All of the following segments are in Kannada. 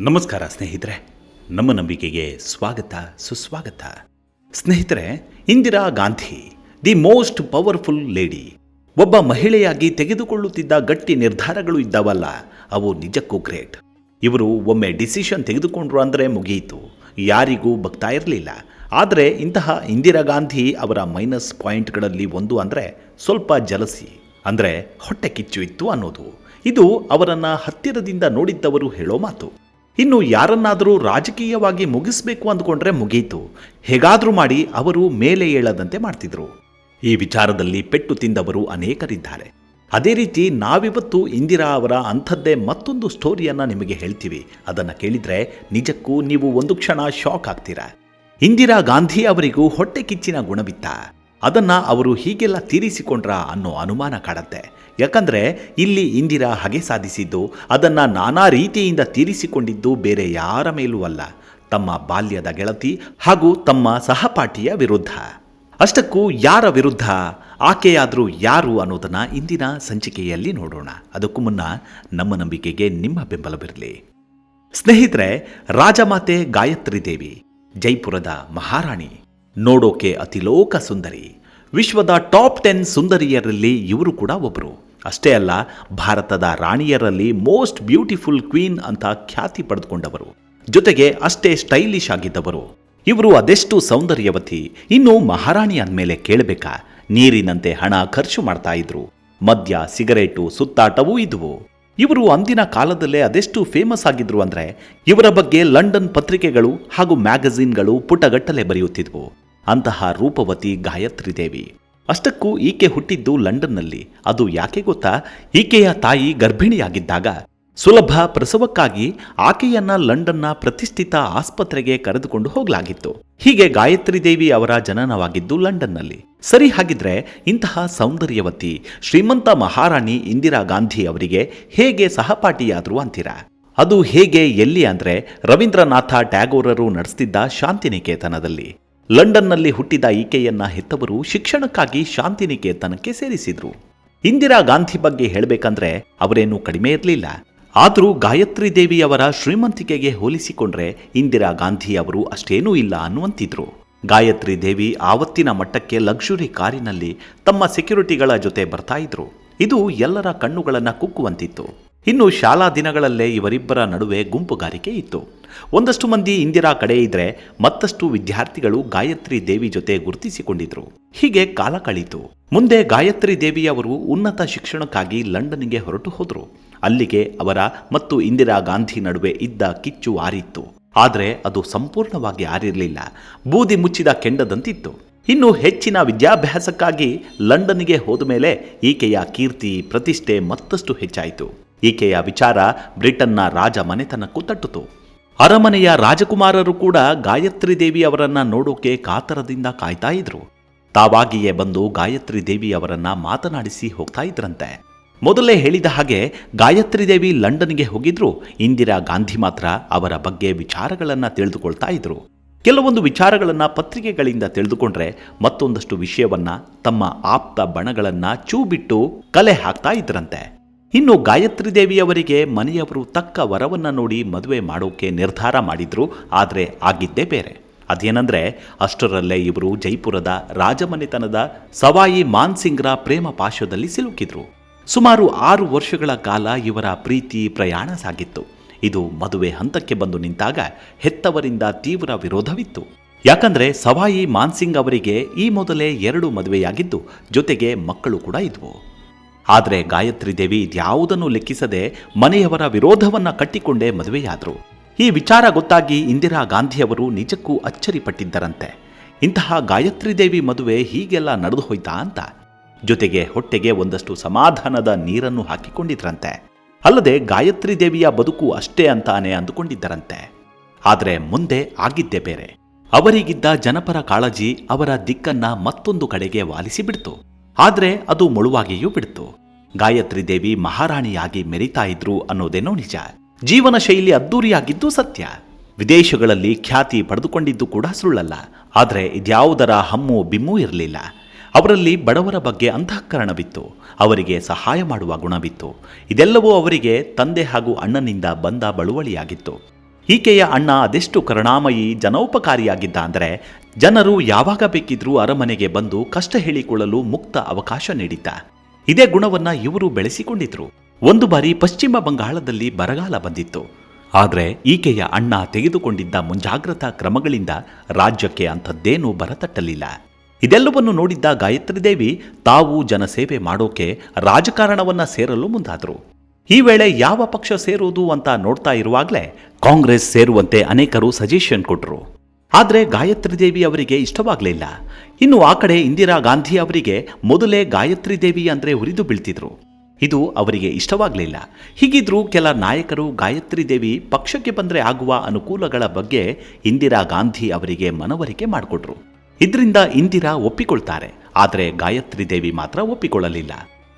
ನಮಸ್ಕಾರ ಸ್ನೇಹಿತರೆ, ನಮ್ಮ ನಂಬಿಕೆಗೆ ಸ್ವಾಗತ ಸುಸ್ವಾಗತ. ಸ್ನೇಹಿತರೆ, Indira Gandhi the most powerful lady. ಒಬ್ಬ ಮಹಿಳೆಯಾಗಿ ತೆಗೆದುಕೊಳ್ಳುತ್ತಿದ್ದ ಗಟ್ಟಿ ನಿರ್ಧಾರಗಳು ಇದ್ದಾವಲ್ಲ, ಅವು ನಿಜಕ್ಕೂ ಗ್ರೇಟ್. ಇವರು ಒಮ್ಮೆ ಡಿಸಿಷನ್ ತೆಗೆದುಕೊಂಡ್ರು ಅಂದರೆ ಮುಗಿಯಿತು, ಯಾರಿಗೂ ಬಗ್ತಾ ಇರಲಿಲ್ಲ. ಆದರೆ ಇಂತಹ ಇಂದಿರಾ ಗಾಂಧಿ ಅವರ ಮೈನಸ್ ಪಾಯಿಂಟ್ಗಳಲ್ಲಿ ಒಂದು ಅಂದರೆ ಸ್ವಲ್ಪ ಜಲಸಿ, ಅಂದರೆ ಹೊಟ್ಟೆ ಕಿಚ್ಚು ಇತ್ತು ಅನ್ನೋದು. ಇದು ಅವರನ್ನು ಹತ್ತಿರದಿಂದ ನೋಡಿದ್ದವರು ಹೇಳೋ ಮಾತು. ಇನ್ನು ಯಾರನ್ನಾದರೂ ರಾಜಕೀಯವಾಗಿ ಮುಗಿಸಬೇಕು ಅಂದ್ಕೊಂಡ್ರೆ ಮುಗಿಯಿತು, ಹೇಗಾದರೂ ಮಾಡಿ ಅವರು ಮೇಲೆ ಏಳದಂತೆ ಮಾಡ್ತಿದ್ರು. ಈ ವಿಚಾರದಲ್ಲಿ ಪೆಟ್ಟು ತಿಂದವರು ಅನೇಕರಿದ್ದಾರೆ. ಅದೇ ರೀತಿ ನಾವಿವತ್ತು ಇಂದಿರಾ ಅವರ ಅಂಥದ್ದೇ ಮತ್ತೊಂದು ಸ್ಟೋರಿಯನ್ನು ನಿಮಗೆ ಹೇಳ್ತೀವಿ. ಅದನ್ನು ಕೇಳಿದರೆ ನಿಜಕ್ಕೂ ನೀವು ಒಂದು ಕ್ಷಣ ಶಾಕ್ ಆಗ್ತೀರಾ. ಇಂದಿರಾ ಗಾಂಧಿ ಅವರಿಗೂ ಹೊಟ್ಟೆ ಕಿಚ್ಚಿನ ಗುಣವಿತ್ತ. ಅದನ್ನು ಅವರು ಹೀಗೆಲ್ಲ ತೀರಿಸಿಕೊಂಡ್ರ ಅನ್ನೋ ಅನುಮಾನ ಕಾಡತ್ತೆ. ಯಾಕಂದರೆ ಇಲ್ಲಿ ಇಂದಿರಾ ಹಗೆ ಸಾಧಿಸಿದ್ದು, ಅದನ್ನು ನಾನಾ ರೀತಿಯಿಂದ ತೀರಿಸಿಕೊಂಡಿದ್ದು ಬೇರೆ ಯಾರ ಮೇಲೂ ಅಲ್ಲ, ತಮ್ಮ ಬಾಲ್ಯದ ಗೆಳತಿ ಹಾಗೂ ತಮ್ಮ ಸಹಪಾಠಿಯ ವಿರುದ್ಧ. ಅಷ್ಟಕ್ಕೂ ಯಾರ ವಿರುದ್ಧ, ಆಕೆಯಾದರೂ ಯಾರು ಅನ್ನೋದನ್ನು ಇಂದಿನ ಸಂಚಿಕೆಯಲ್ಲಿ ನೋಡೋಣ. ಅದಕ್ಕೂ ಮುನ್ನ ನಮ್ಮ ನಂಬಿಕೆಗೆ ನಿಮ್ಮ ಬೆಂಬಲವಿರಲಿ. ಸ್ನೇಹಿತರೆ, ರಾಜಮಾತೆ ಗಾಯತ್ರಿ ದೇವಿ ಜೈಪುರದ ಮಹಾರಾಣಿ. ನೋಡೋಕೆ ಅತಿಲೋಕ ಸುಂದರಿ. ವಿಶ್ವದ ಟಾಪ್ 10 ಸುಂದರಿಯರಲ್ಲಿ ಇವರು ಕೂಡ ಒಬ್ಬರು. ಅಷ್ಟೇ ಅಲ್ಲ, ಭಾರತದ ರಾಣಿಯರಲ್ಲಿ ಮೋಸ್ಟ್ ಬ್ಯೂಟಿಫುಲ್ ಕ್ವೀನ್ ಅಂತ ಖ್ಯಾತಿ ಪಡೆದುಕೊಂಡವರು. ಜೊತೆಗೆ ಅಷ್ಟೇ ಸ್ಟೈಲಿಶ್ ಆಗಿದ್ದವರು. ಇವರು ಅದೆಷ್ಟು ಸೌಂದರ್ಯವತಿ. ಇನ್ನು ಮಹಾರಾಣಿ ಅಂದಮೇಲೆ ಕೇಳಬೇಕಾ, ನೀರಿನಂತೆ ಹಣ ಖರ್ಚು ಮಾಡ್ತಾ ಇದ್ರು. ಮದ್ಯ, ಸಿಗರೇಟು, ಸುತ್ತಾಟವೂ ಇದ್ವು. ಇವರು ಅಂದಿನ ಕಾಲದಲ್ಲೇ ಅದೆಷ್ಟು ಫೇಮಸ್ ಆಗಿದ್ರು ಅಂದರೆ, ಇವರ ಬಗ್ಗೆ ಲಂಡನ್ ಪತ್ರಿಕೆಗಳು ಹಾಗೂ ಮ್ಯಾಗಝಿನ್ಗಳು ಪುಟಗಟ್ಟಲೆ ಬರೆಯುತ್ತಿದ್ವು. ಅಂತಹ ರೂಪವತಿ ಗಾಯತ್ರಿ ದೇವಿ. ಅಷ್ಟಕ್ಕೂ ಈಕೆ ಹುಟ್ಟಿದ್ದು ಲಂಡನ್ನಲ್ಲಿ. ಅದು ಯಾಕೆ ಗೊತ್ತಾ? ಈಕೆಯ ತಾಯಿ ಗರ್ಭಿಣಿಯಾಗಿದ್ದಾಗ ಸುಲಭ ಪ್ರಸವಕ್ಕಾಗಿ ಆಕೆಯನ್ನ ಲಂಡನ್ನ ಪ್ರತಿಷ್ಠಿತ ಆಸ್ಪತ್ರೆಗೆ ಕರೆದುಕೊಂಡು ಹೋಗಲಾಗಿತ್ತು. ಹೀಗೆ ಗಾಯತ್ರಿ ದೇವಿ ಅವರ ಜನನವಾಗಿದ್ದು ಲಂಡನ್ನಲ್ಲಿ. ಸರಿ, ಹಾಗಿದ್ರೆ ಇಂತಹ ಸೌಂದರ್ಯವತಿ ಶ್ರೀಮಂತ ಮಹಾರಾಣಿ ಇಂದಿರಾ ಗಾಂಧಿ ಅವರಿಗೆ ಹೇಗೆ ಸಹಪಾಠಿಯಾದ್ರು ಅಂತೀರಾ? ಅದು ಹೇಗೆ, ಎಲ್ಲಿ ಅಂದ್ರೆ, ರವೀಂದ್ರನಾಥ ಟ್ಯಾಗೋರರು ನಡೆಸ್ತಿದ್ದ ಶಾಂತಿನಿಕೇತನದಲ್ಲಿ. ಲಂಡನ್ನಲ್ಲಿ ಹುಟ್ಟಿದ ಈಕೆಯನ್ನ ಹೆತ್ತವರು ಶಿಕ್ಷಣಕ್ಕಾಗಿ ಶಾಂತಿನಿಕೇತನಕ್ಕೆ ಸೇರಿಸಿದ್ರು. ಇಂದಿರಾ ಗಾಂಧಿ ಬಗ್ಗೆ ಹೇಳಬೇಕಂದ್ರೆ ಅವರೇನು ಕಡಿಮೆ ಇರಲಿಲ್ಲ. ಆದರೂ ಗಾಯತ್ರಿ ದೇವಿ ಅವರ ಶ್ರೀಮಂತಿಕೆಗೆ ಹೋಲಿಸಿಕೊಂಡ್ರೆ ಇಂದಿರಾ ಗಾಂಧಿ ಅವರು ಅಷ್ಟೇನೂ ಇಲ್ಲ ಅನ್ನುವಂತಿದ್ರು. ಗಾಯತ್ರಿ ದೇವಿ ಆವತ್ತಿನ ಮಟ್ಟಕ್ಕೆ ಲಕ್ಸುರಿ ಕಾರಿನಲ್ಲಿ ತಮ್ಮ ಸೆಕ್ಯೂರಿಟಿಗಳ ಜೊತೆ ಬರ್ತಾ ಇದ್ರು. ಇದು ಎಲ್ಲರ ಕಣ್ಣುಗಳನ್ನು ಕುಕ್ಕುವಂತಿತ್ತು. ಇನ್ನು ಶಾಲಾ ದಿನಗಳಲ್ಲೇ ಇವರಿಬ್ಬರ ನಡುವೆ ಗುಂಪುಗಾರಿಕೆ ಇತ್ತು. ಒಂದಷ್ಟು ಮಂದಿ ಇಂದಿರಾ ಕಡೆ ಇದ್ರೆ ಮತ್ತಷ್ಟು ವಿದ್ಯಾರ್ಥಿಗಳು ಗಾಯತ್ರಿ ದೇವಿ ಜೊತೆ ಗುರುತಿಸಿಕೊಂಡಿದ್ರು. ಹೀಗೆ ಕಾಲ ಕಳೀತು. ಮುಂದೆ ಗಾಯತ್ರಿ ದೇವಿ ಅವರು ಉನ್ನತ ಶಿಕ್ಷಣಕ್ಕಾಗಿ ಲಂಡನ್ಗೆ ಹೊರಟು ಹೋದ್ರು. ಅಲ್ಲಿಗೆ ಅವರ ಮತ್ತು ಇಂದಿರಾ ಗಾಂಧಿ ನಡುವೆ ಇದ್ದ ಕಿಚ್ಚು ಆರಿತ್ತು. ಆದರೆ ಅದು ಸಂಪೂರ್ಣವಾಗಿ ಆರಿರಲಿಲ್ಲ, ಬೂದಿ ಮುಚ್ಚಿದ ಕೆಂಡದಂತಿತ್ತು. ಇನ್ನು ಹೆಚ್ಚಿನ ವಿದ್ಯಾಭ್ಯಾಸಕ್ಕಾಗಿ ಲಂಡನ್ಗೆ ಹೋದ ಮೇಲೆ ಈಕೆಯ ಕೀರ್ತಿ ಪ್ರತಿಷ್ಠೆ ಮತ್ತಷ್ಟು ಹೆಚ್ಚಾಯಿತು. ಈಕೆಯ ವಿಚಾರ ಬ್ರಿಟನ್ನ ರಾಜ ಮನೆತನಕ್ಕೂ ತಟ್ಟಿತು. ಅರಮನೆಯ ರಾಜಕುಮಾರರು ಕೂಡ ಗಾಯತ್ರಿ ದೇವಿ ಅವರನ್ನ ನೋಡೋಕೆ ಕಾತರದಿಂದ ಕಾಯ್ತಾ ಇದ್ರು. ತಾವಾಗಿಯೇ ಬಂದು ಗಾಯತ್ರಿ ದೇವಿ ಅವರನ್ನ ಮಾತನಾಡಿಸಿ ಹೋಗ್ತಾ ಇದ್ರಂತೆ. ಮೊದಲೇ ಹೇಳಿದ ಹಾಗೆ ಗಾಯತ್ರಿ ದೇವಿ ಲಂಡನ್ಗೆ ಹೋಗಿದ್ರು. ಇಂದಿರಾ ಗಾಂಧಿ ಮಾತ್ರ ಅವರ ಬಗ್ಗೆ ವಿಚಾರಗಳನ್ನು ತಿಳಿದುಕೊಳ್ತಾ ಇದ್ರು. ಕೆಲವೊಂದು ವಿಚಾರಗಳನ್ನು ಪತ್ರಿಕೆಗಳಿಂದ ತಿಳಿದುಕೊಂಡ್ರೆ ಮತ್ತೊಂದಷ್ಟು ವಿಷಯವನ್ನ ತಮ್ಮ ಆಪ್ತ ಬಣಗಳನ್ನ ಚೂ ಬಿಟ್ಟು ಕಲೆ ಹಾಕ್ತಾ ಇದ್ರಂತೆ. ಇನ್ನು ಗಾಯತ್ರಿ ದೇವಿ ಅವರಿಗೆ ಮನೆಯವರು ತಕ್ಕ ವರವನ್ನ ನೋಡಿ ಮದುವೆ ಮಾಡೋಕೆ ನಿರ್ಧಾರ ಮಾಡಿದ್ರು. ಆದರೆ ಆಗಿದ್ದೇ ಬೇರೆ. ಅದೇನೆಂದ್ರೆ, ಅಷ್ಟರಲ್ಲೇ ಇವರು ಜೈಪುರದ ರಾಜಮನೆತನದ ಸವಾಯಿ ಮಾನ್ಸಿಂಗ್ರ ಪ್ರೇಮ ಪಾಶದಲ್ಲಿ ಸಿಲುಕಿದ್ರು. ಸುಮಾರು 6 ವರ್ಷಗಳ ಕಾಲ ಇವರ ಪ್ರೀತಿ ಪ್ರಯಾಣ ಸಾಗಿತ್ತು. ಇದು ಮದುವೆ ಹಂತಕ್ಕೆ ಬಂದು ನಿಂತಾಗ ಹೆತ್ತವರಿಂದ ತೀವ್ರ ವಿರೋಧವಿತ್ತು. ಯಾಕಂದ್ರೆ ಸವಾಯಿ ಮಾನ್ಸಿಂಗ್ ಅವರಿಗೆ ಈ ಮೊದಲೇ 2 ಮದುವೆಯಾಗಿದ್ದು, ಜೊತೆಗೆ ಮಕ್ಕಳು ಕೂಡ ಇದ್ವು. ಆದರೆ ಗಾಯತ್ರಿ ದೇವಿ ಇದ್ಯಾವುದನ್ನು ಲೆಕ್ಕಿಸದೆ ಮನೆಯವರ ವಿರೋಧವನ್ನ ಕಟ್ಟಿಕೊಂಡೇ ಮದುವೆಯಾದರು. ಈ ವಿಚಾರ ಗೊತ್ತಾಗಿ ಇಂದಿರಾ ಗಾಂಧಿಯವರು ನಿಜಕ್ಕೂ ಅಚ್ಚರಿಪಟ್ಟಿದ್ದರಂತೆ. ಇಂತಹ ಗಾಯತ್ರಿ ದೇವಿ ಮದುವೆ ಹೀಗೆಲ್ಲ ನಡೆದು ಹೋಯ್ತಾ ಅಂತ. ಜೊತೆಗೆ ಹೊಟ್ಟೆಗೆ ಒಂದಷ್ಟು ಸಮಾಧಾನದ ನೀರನ್ನು ಹಾಕಿಕೊಂಡಿದ್ರಂತೆ. ಅಲ್ಲದೆ ಗಾಯತ್ರಿ ದೇವಿಯ ಬದುಕು ಅಷ್ಟೇ ಅಂತಾನೆ ಅಂದುಕೊಂಡಿದ್ದರಂತೆ. ಆದರೆ ಮುಂದೆ ಆಗಿದ್ದೇ ಬೇರೆ. ಅವರಿಗಿದ್ದ ಜನಪರ ಕಾಳಜಿ ಅವರ ದಿಕ್ಕನ್ನ ಮತ್ತೊಂದು ಕಡೆಗೆ ವಾಲಿಸಿಬಿಡ್ತು. ಆದರೆ ಅದು ಮುಳುವಾಗಿಯೂ ಬಿಡ್ತು. ಗಾಯತ್ರಿ ದೇವಿ ಮಹಾರಾಣಿಯಾಗಿ ಮೆರಿತಾ ಇದ್ರು ಅನ್ನೋದೇನೋ ನಿಜ. ಜೀವನ ಶೈಲಿ ಅದ್ದೂರಿಯಾಗಿದ್ದು ಸತ್ಯ. ವಿದೇಶಗಳಲ್ಲಿ ಖ್ಯಾತಿ ಪಡೆದುಕೊಂಡಿದ್ದು ಕೂಡ ಸುಳ್ಳಲ್ಲ. ಆದರೆ ಇದ್ಯಾವುದರ ಹಮ್ಮು ಬಿಮ್ಮೂ ಇರಲಿಲ್ಲ. ಅವರಲ್ಲಿ ಬಡವರ ಬಗ್ಗೆ ಅಂತಃಕರಣವಿತ್ತು. ಅವರಿಗೆ ಸಹಾಯ ಮಾಡುವ ಗುಣವಿತ್ತು. ಇದೆಲ್ಲವೂ ಅವರಿಗೆ ತಂದೆ ಹಾಗೂ ಅಣ್ಣನಿಂದ ಬಂದ ಬಳುವಳಿಯಾಗಿತ್ತು. ಈಕೆಯ ಅಣ್ಣ ಅದೆಷ್ಟು ಕರುಣಾಮಯಿ ಜನೋಪಕಾರಿಯಾಗಿದ್ದ ಅಂದರೆ ಜನರು ಯಾವಾಗ ಬೇಕಿದ್ರೂ ಅರಮನೆಗೆ ಬಂದು ಕಷ್ಟ ಹೇಳಿಕೊಳ್ಳಲು ಮುಕ್ತ ಅವಕಾಶ ನೀಡಿದ್ದ. ಇದೇ ಗುಣವನ್ನ ಇವರು ಬೆಳೆಸಿಕೊಂಡಿದ್ರು. ಒಂದು ಬಾರಿ ಪಶ್ಚಿಮ ಬಂಗಾಳದಲ್ಲಿ ಬರಗಾಲ ಬಂದಿತ್ತು. ಆದರೆ ಈಕೆಯ ಅಣ್ಣ ತೆಗೆದುಕೊಂಡಿದ್ದ ಮುಂಜಾಗ್ರತಾ ಕ್ರಮಗಳಿಂದ ರಾಜ್ಯಕ್ಕೆ ಅಂಥದ್ದೇನೂ ಬರತಟ್ಟಲಿಲ್ಲ. ಇದೆಲ್ಲವನ್ನು ನೋಡಿದ್ದ ಗಾಯತ್ರಿ ದೇವಿ ತಾವು ಜನಸೇವೆ ಮಾಡೋಕೆ ರಾಜಕಾರಣವನ್ನ ಸೇರಲು ಮುಂದಾದರು. ಈ ವೇಳೆ ಯಾವ ಪಕ್ಷ ಸೇರುವುದು ಅಂತ ನೋಡ್ತಾ ಇರುವಾಗಲೇ ಕಾಂಗ್ರೆಸ್ ಸೇರುವಂತೆ ಅನೇಕರು ಸಜೆಷನ್ ಕೊಟ್ಟರು. ಆದರೆ ಗಾಯತ್ರಿ ದೇವಿ ಅವರಿಗೆ ಇಷ್ಟವಾಗಲಿಲ್ಲ. ಇನ್ನು ಆ ಕಡೆ ಇಂದಿರಾ ಗಾಂಧಿ ಅವರಿಗೆ ಮೊದಲೇ ಗಾಯತ್ರಿ ದೇವಿ ಅಂದರೆ ಉರಿದು ಬೀಳ್ತಿದ್ರು. ಇದು ಅವರಿಗೆ ಇಷ್ಟವಾಗಲಿಲ್ಲ. ಹೀಗಿದ್ರೂ ಕೆಲ ನಾಯಕರು ಗಾಯತ್ರಿ ದೇವಿ ಪಕ್ಷಕ್ಕೆ ಬಂದರೆ ಆಗುವ ಅನುಕೂಲಗಳ ಬಗ್ಗೆ ಇಂದಿರಾ ಗಾಂಧಿ ಅವರಿಗೆ ಮನವರಿಕೆ ಮಾಡಿಕೊಟ್ರು. ಇದರಿಂದ ಇಂದಿರಾ ಒಪ್ಪಿಕೊಳ್ತಾರೆ. ಆದರೆ ಗಾಯತ್ರಿ ದೇವಿ ಮಾತ್ರ ಒಪ್ಪಿಕೊಳ್ಳಲಿಲ್ಲ.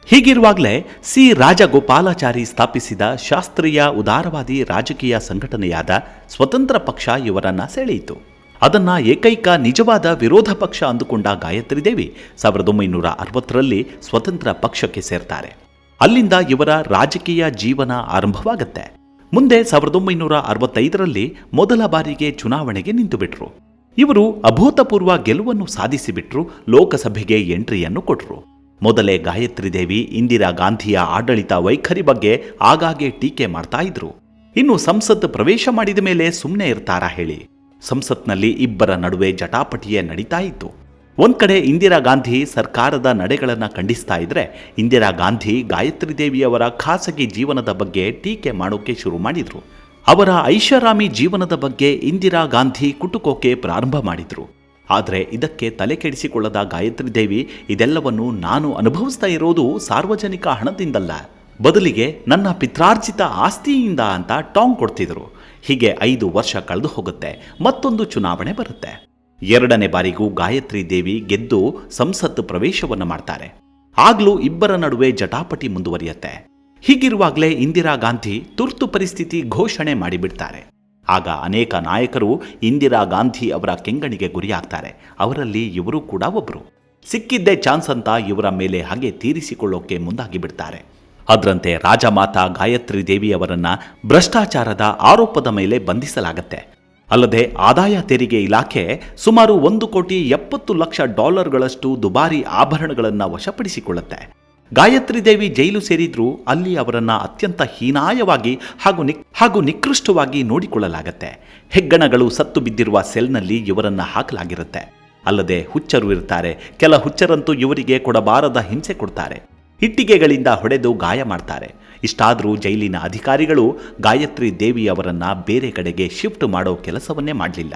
ಹೀಗಿರುವಾಗಲೇ ಸಿ ರಾಜಗೋಪಾಲಾಚಾರಿ ಸ್ಥಾಪಿಸಿದ ಶಾಸ್ತ್ರೀಯ ಉದಾರವಾದಿ ರಾಜಕೀಯ ಸಂಘಟನೆಯಾದ ಸ್ವತಂತ್ರ ಪಕ್ಷ ಇವರನ್ನ ಸೆಳೆಯಿತು. ಅದನ್ನ ಏಕೈಕ ನಿಜವಾದ ವಿರೋಧ ಪಕ್ಷ ಅಂದುಕೊಂಡ ಗಾಯತ್ರಿ ದೇವಿ 1960ರಲ್ಲಿ ಸ್ವತಂತ್ರ ಪಕ್ಷಕ್ಕೆ ಸೇರ್ತಾರೆ. ಅಲ್ಲಿಂದ ಇವರ ರಾಜಕೀಯ ಜೀವನ ಆರಂಭವಾಗುತ್ತೆ. ಮುಂದೆ 1965ರಲ್ಲಿ ಮೊದಲ ಬಾರಿಗೆ ಚುನಾವಣೆಗೆ ನಿಂತುಬಿಟ್ರು. ಇವರು ಅಭೂತಪೂರ್ವ ಗೆಲುವನ್ನು ಸಾಧಿಸಿಬಿಟ್ರು. ಲೋಕಸಭೆಗೆ ಎಂಟ್ರಿಯನ್ನು ಕೊಟ್ಟರು. ಮೊದಲೇ ಗಾಯತ್ರಿ ದೇವಿ ಇಂದಿರಾ ಗಾಂಧಿಯ ಆಡಳಿತ ವೈಖರಿ ಬಗ್ಗೆ ಆಗಾಗ್ಗೆ ಟೀಕೆ ಮಾಡ್ತಾ ಇದ್ರು. ಇನ್ನು ಸಂಸತ್ ಪ್ರವೇಶ ಮಾಡಿದ ಮೇಲೆ ಸುಮ್ಮನೆ ಇರ್ತಾರಾ ಹೇಳಿ? ಸಂಸತ್ನಲ್ಲಿ ಇಬ್ಬರ ನಡುವೆ ಜಟಾಪಟಿಯೇ ನಡೀತಾ ಇತ್ತು. ಒಂದ್ ಕಡೆ ಇಂದಿರಾ ಗಾಂಧಿ ಸರ್ಕಾರದ ನಡೆಗಳನ್ನು ಖಂಡಿಸ್ತಾ ಇದ್ರೆ, ಇಂದಿರಾ ಗಾಂಧಿ ಗಾಯತ್ರಿ ದೇವಿಯವರ ಖಾಸಗಿ ಜೀವನದ ಬಗ್ಗೆ ಟೀಕೆ ಮಾಡೋಕೆ ಶುರು ಮಾಡಿದ್ರು. ಅವರ ಐಷಾರಾಮಿ ಜೀವನದ ಬಗ್ಗೆ ಇಂದಿರಾ ಗಾಂಧಿ ಕುಟುಕೋಕೆ ಪ್ರಾರಂಭ ಮಾಡಿದ್ರು. ಆದರೆ ಇದಕ್ಕೆ ತಲೆ ಕೆಡಿಸಿಕೊಳ್ಳದ ಗಾಯತ್ರಿ ದೇವಿ ಇದೆಲ್ಲವನ್ನು ನಾನು ಅನುಭವಿಸ್ತಾ ಇರೋದು ಸಾರ್ವಜನಿಕ ಹಣದಿಂದಲ್ಲ, ಬದಲಿಗೆ ನನ್ನ ಪಿತ್ರಾರ್ಜಿತ ಆಸ್ತಿಯಿಂದ ಅಂತ ಟಾಂಗ್ ಕೊಡ್ತಿದ್ರು. ಹೀಗೆ 5 ವರ್ಷ ಕಳೆದು ಹೋಗುತ್ತೆ. ಮತ್ತೊಂದು ಚುನಾವಣೆ ಬರುತ್ತೆ. 2ನೇ ಬಾರಿಗೂ ಗಾಯತ್ರಿ ದೇವಿ ಗೆದ್ದು ಸಂಸತ್ ಪ್ರವೇಶವನ್ನು ಮಾಡ್ತಾರೆ. ಆಗ್ಲೂ ಇಬ್ಬರ ನಡುವೆ ಜಟಾಪಟಿ ಮುಂದುವರಿಯುತ್ತೆ. ಹೀಗಿರುವಾಗಲೇ ಇಂದಿರಾ ಗಾಂಧಿ ತುರ್ತು ಪರಿಸ್ಥಿತಿ ಘೋಷಣೆ ಮಾಡಿಬಿಡ್ತಾರೆ. ಆಗ ಅನೇಕ ನಾಯಕರು ಇಂದಿರಾ ಗಾಂಧಿ ಅವರ ಕೆಂಗಣಿಗೆ ಗುರಿಯಾಗ್ತಾರೆ. ಅವರಲ್ಲಿ ಇವರು ಕೂಡ ಒಬ್ಬರು. ಸಿಕ್ಕಿದ್ದೇ ಚಾನ್ಸ್ ಅಂತ ಇವರ ಮೇಲೆ ಹಾಗೆ ತೀರಿಸಿಕೊಳ್ಳೋಕೆ ಮುಂದಾಗಿ ಬಿಡ್ತಾರೆ. ಅದರಂತೆ ರಾಜಮಾತಾ ಗಾಯತ್ರಿ ದೇವಿಯವರನ್ನ ಭ್ರಷ್ಟಾಚಾರದ ಆರೋಪದ ಮೇಲೆ ಬಂಧಿಸಲಾಗತ್ತೆ. ಅಲ್ಲದೆ ಆದಾಯ ತೆರಿಗೆ ಇಲಾಖೆ ಸುಮಾರು $1,70,00,000 ದುಬಾರಿ ಆಭರಣಗಳನ್ನು ವಶಪಡಿಸಿಕೊಳ್ಳುತ್ತೆ. ಗಾಯತ್ರಿ ದೇವಿ ಜೈಲು ಸೇರಿದ್ರೂ ಅಲ್ಲಿ ಅವರನ್ನ ಅತ್ಯಂತ ಹೀನಾಯವಾಗಿ ಹಾಗೂ ನಿಕೃಷ್ಟವಾಗಿ ನೋಡಿಕೊಳ್ಳಲಾಗತ್ತೆ. ಹೆಗ್ಗಣಗಳು ಸತ್ತು ಬಿದ್ದಿರುವ ಸೆಲ್ನಲ್ಲಿ ಇವರನ್ನ ಹಾಕಲಾಗಿರುತ್ತೆ. ಅಲ್ಲದೆ ಹುಚ್ಚರು ಇರ್ತಾರೆ. ಕೆಲ ಹುಚ್ಚರಂತೂ ಇವರಿಗೆ ಕೊಡಬಾರದ ಹಿಂಸೆ ಕೊಡ್ತಾರೆ. ಇಟ್ಟಿಗೆಗಳಿಂದ ಹೊಡೆದು ಗಾಯ ಮಾಡ್ತಾರೆ. ಇಷ್ಟಾದರೂ ಜೈಲಿನ ಅಧಿಕಾರಿಗಳು ಗಾಯತ್ರಿ ದೇವಿಯವರನ್ನ ಬೇರೆ ಕಡೆಗೆ ಶಿಫ್ಟ್ ಮಾಡೋ ಕೆಲಸವನ್ನೇ ಮಾಡಲಿಲ್ಲ.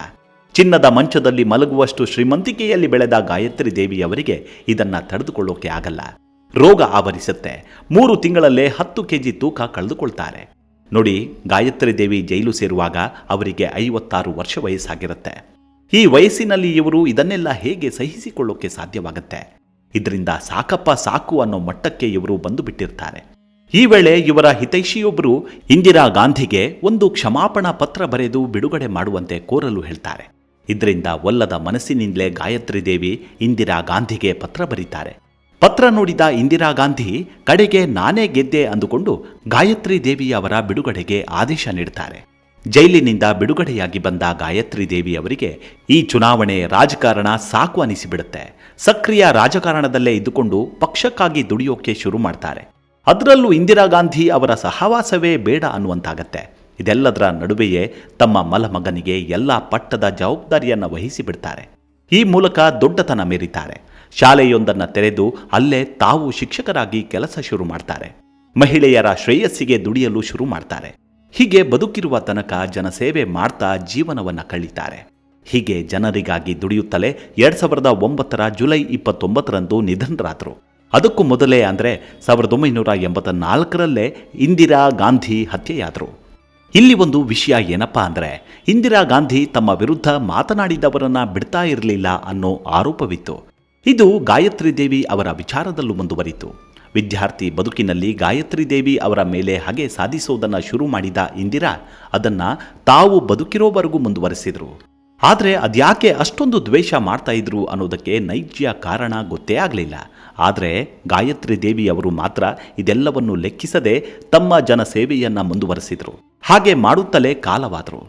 ಚಿನ್ನದ ಮಂಚದಲ್ಲಿ ಮಲಗುವಷ್ಟು ಶ್ರೀಮಂತಿಕೆಯಲ್ಲಿ ಬೆಳೆದ ಗಾಯತ್ರಿ ದೇವಿಯವರಿಗೆ ಇದನ್ನ ತಡೆದುಕೊಳ್ಳೋಕೆ ಆಗಲ್ಲ. ರೋಗ ಆವರಿಸುತ್ತೆ. 3 ತಿಂಗಳಲ್ಲೇ 10 ಕೆಜಿ ತೂಕ ಕಳೆದುಕೊಳ್ತಾರೆ. ನೋಡಿ, ಗಾಯತ್ರಿ ದೇವಿ ಜೈಲು ಸೇರುವಾಗ ಅವರಿಗೆ 56 ವರ್ಷ ವಯಸ್ಸಾಗಿರುತ್ತೆ. ಈ ವಯಸ್ಸಿನಲ್ಲಿ ಇವರು ಇದನ್ನೆಲ್ಲ ಹೇಗೆ ಸಹಿಸಿಕೊಳ್ಳೋಕೆ ಸಾಧ್ಯವಾಗುತ್ತೆ? ಇದರಿಂದ ಸಾಕಪ್ಪ ಸಾಕು ಅನ್ನೋ ಮಟ್ಟಕ್ಕೆ ಇವರು ಬಂದು ಬಿಟ್ಟಿರ್ತಾರೆ. ಈ ವೇಳೆ ಇವರ ಹಿತೈಷಿಯೊಬ್ಬರು ಇಂದಿರಾ ಗಾಂಧಿಗೆ ಒಂದು ಕ್ಷಮಾಪಣಾ ಪತ್ರ ಬರೆದು ಬಿಡುಗಡೆ ಮಾಡುವಂತೆ ಕೋರಲು ಹೇಳ್ತಾರೆ. ಇದರಿಂದ ಒಲ್ಲದ ಮನಸ್ಸಿನಿಂದಲೇ ಗಾಯತ್ರಿ ದೇವಿ ಇಂದಿರಾ ಗಾಂಧಿಗೆ ಪತ್ರ ಬರೀತಾರೆ. ಪತ್ರ ನೋಡಿದ ಇಂದಿರಾ ಗಾಂಧಿ ಕಡೆಗೆ ನಾನೇ ಗೆದ್ದೆ ಅಂದುಕೊಂಡು ಗಾಯತ್ರಿ ದೇವಿ ಅವರ ಬಿಡುಗಡೆಗೆ ಆದೇಶ ನೀಡುತ್ತಾರೆ. ಜೈಲಿನಿಂದ ಬಿಡುಗಡೆಯಾಗಿ ಬಂದ ಗಾಯತ್ರಿ ದೇವಿ ಅವರಿಗೆ ಈ ಚುನಾವಣೆ ರಾಜಕಾರಣ ಸಾಕು ಅನಿಸಿಬಿಡುತ್ತೆ. ಸಕ್ರಿಯ ರಾಜಕಾರಣದಲ್ಲೇ ಇದ್ದುಕೊಂಡು ಪಕ್ಷಕ್ಕಾಗಿ ದುಡಿಯೋಕೆ ಶುರು ಮಾಡ್ತಾರೆ. ಅದರಲ್ಲೂ ಇಂದಿರಾ ಗಾಂಧಿ ಅವರ ಸಹವಾಸವೇ ಬೇಡ ಅನ್ನುವಂತಾಗತ್ತೆ. ಇದೆಲ್ಲದರ ನಡುವೆಯೇ ತಮ್ಮ ಮಲಮಗನಿಗೆ ಎಲ್ಲ ಪಟ್ಟದ ಜವಾಬ್ದಾರಿಯನ್ನು ವಹಿಸಿ ಬಿಡ್ತಾರೆ. ಈ ಮೂಲಕ ದೊಡ್ಡತನ ಮೆರೀತಾರೆ. ಶಾಲೆಯೊಂದನ್ನು ತೆರೆದು ಅಲ್ಲೇ ತಾವು ಶಿಕ್ಷಕರಾಗಿ ಕೆಲಸ ಶುರು ಮಾಡ್ತಾರೆ. ಮಹಿಳೆಯರ ಶ್ರೇಯಸ್ಸಿಗೆ ದುಡಿಯಲು ಶುರು ಮಾಡ್ತಾರೆ. ಹೀಗೆ ಬದುಕಿರುವ ತನಕ ಜನಸೇವೆ ಮಾಡ್ತಾ ಜೀವನವನ್ನು ಕಳೀತಾರೆ. ಹೀಗೆ ಜನರಿಗಾಗಿ ದುಡಿಯುತ್ತಲೇ 2009 ಜುಲೈ 29ರಂದು ನಿಧನರಾದರು. ಅದಕ್ಕೂ ಮೊದಲೇ ಅಂದರೆ 1984ರಲ್ಲೇ ಇಂದಿರಾ ಗಾಂಧಿ ಹತ್ಯೆಯಾದರು. ಇಲ್ಲಿ ಒಂದು ವಿಷಯ ಏನಪ್ಪಾ ಅಂದರೆ, ಇಂದಿರಾ ಗಾಂಧಿ ತಮ್ಮ ವಿರುದ್ಧ ಮಾತನಾಡಿದವರನ್ನ ಬಿಡ್ತಾ ಇರಲಿಲ್ಲ ಅನ್ನೋ ಆರೋಪವಿತ್ತು. ಇದು ಗಾಯತ್ರಿ ದೇವಿ ಅವರ ವಿಚಾರದಲ್ಲೂ ಮುಂದುವರಿತು. ವಿದ್ಯಾರ್ಥಿ ಬದುಕಿನಲ್ಲಿ ಗಾಯತ್ರಿ ದೇವಿ ಅವರ ಮೇಲೆ ಹಾಗೆ ಸಾಧಿಸೋದನ್ನು ಶುರು ಮಾಡಿದ ಇಂದಿರಾ ಅದನ್ನು ತಾವು ಬದುಕಿರೋವರೆಗೂ ಮುಂದುವರೆಸಿದರು. ಆದರೆ ಅದ್ಯಾಕೆ ಅಷ್ಟೊಂದು ದ್ವೇಷ ಮಾಡ್ತಾ ಇದ್ರು ಅನ್ನೋದಕ್ಕೆ ನೈಜ ಕಾರಣ ಗೊತ್ತೇ ಆಗಲಿಲ್ಲ. ಆದರೆ ಗಾಯತ್ರಿ ದೇವಿ ಅವರು ಮಾತ್ರ ಇದೆಲ್ಲವನ್ನು ಲೆಕ್ಕಿಸದೆ ತಮ್ಮ ಜನಸೇವೆಯನ್ನು ಮುಂದುವರೆಸಿದರು. ಹಾಗೆ ಮಾಡುತ್ತಲೇ ಕಾಲವಾದರು.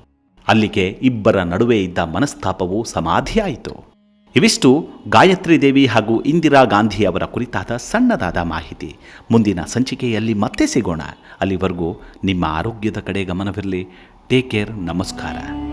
ಅಲ್ಲಿಗೆ ಇಬ್ಬರ ನಡುವೆ ಇದ್ದ ಮನಸ್ತಾಪವು ಸಮಾಧಿಯಾಯಿತು. ಇವಿಷ್ಟು ಗಾಯತ್ರಿ ದೇವಿ ಹಾಗೂ ಇಂದಿರಾ ಗಾಂಧಿ ಅವರ ಕುರಿತಾದ ಸಣ್ಣದಾದ ಮಾಹಿತಿ. ಮುಂದಿನ ಸಂಚಿಕೆಯಲ್ಲಿ ಮತ್ತೆ ಸಿಗೋಣ. ಅಲ್ಲಿವರೆಗೂ ನಿಮ್ಮ ಆರೋಗ್ಯದ ಕಡೆ ಗಮನವಿರಲಿ. Take care. ನಮಸ್ಕಾರ.